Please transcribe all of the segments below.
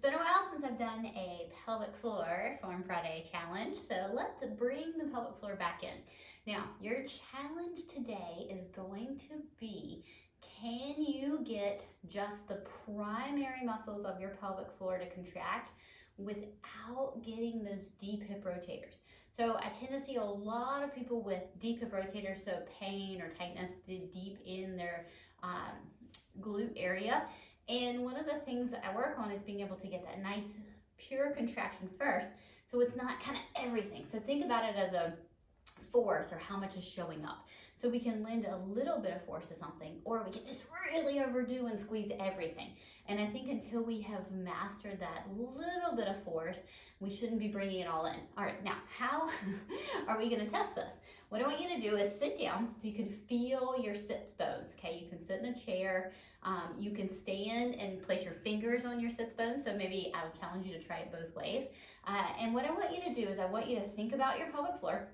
been a while since I've done a pelvic floor Form Friday challenge, so let's bring the pelvic floor back in. Now, your challenge today is going to be, can you get just the primary muscles of your pelvic floor to contract without getting those deep hip rotators? So I tend to see a lot of people with deep hip rotators, so pain or tightness deep in their glute area. And one of the things that I work on is being able to get that nice pure contraction first, so it's not kind of everything. So think about it as a force or how much is showing up. So we can lend a little bit of force to something, or we can just really overdo and squeeze everything. And I think until we have mastered that little bit of force, we shouldn't be bringing it all in. All right, now how are we going to test this? What I want you to do is sit down so you can feel your sits bones. Okay, you can sit in a chair. You can stand and place your fingers on your sits bones. So maybe I would challenge you to try it both ways. And what I want you to do is I want you to think about your pelvic floor.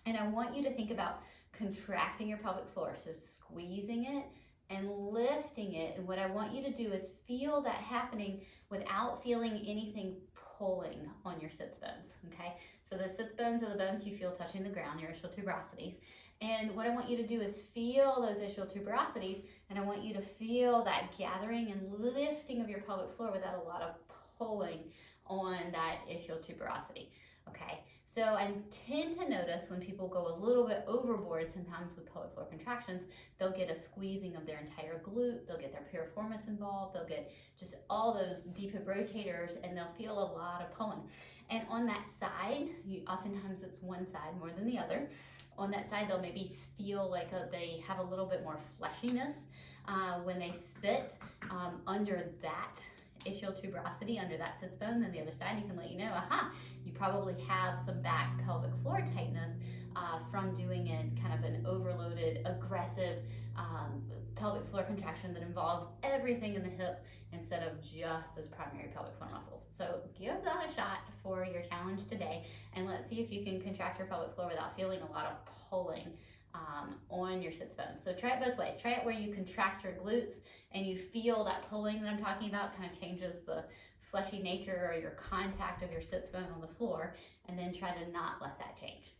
And I want you to think about contracting your pelvic floor, so squeezing it and lifting it. And what I want you to do is feel that happening without feeling anything pulling on your sits bones, okay? So the sits bones are the bones you feel touching the ground, your ischial tuberosities. And what I want you to do is feel those ischial tuberosities, and I want you to feel that gathering and lifting of your pelvic floor without a lot of pulling on that ischial tuberosity, okay? So I tend to notice when people go a little bit overboard, sometimes with pelvic floor contractions, they'll get a squeezing of their entire glute, they'll get their piriformis involved, they'll get just all those deep hip rotators, and they'll feel a lot of pulling. And on that side, oftentimes it's one side more than the other. On that side, they'll maybe feel like they have a little bit more fleshiness when they sit under that ischial tuberosity, under that sits bone than the other side. You can let you know, you probably have some back pelvic floor tightness from doing it kind of an overloaded, aggressive pelvic floor contraction that involves everything in the hip instead of just those primary pelvic floor muscles. So give that a shot for your challenge today, and let's see if you can contract your pelvic floor without feeling a lot of pulling on your sits bones. So try it both ways. Try it where you contract your glutes and you feel that pulling that I'm talking about, kind of changes the fleshy nature or your contact of your sits bone on the floor, and then try to not let that change.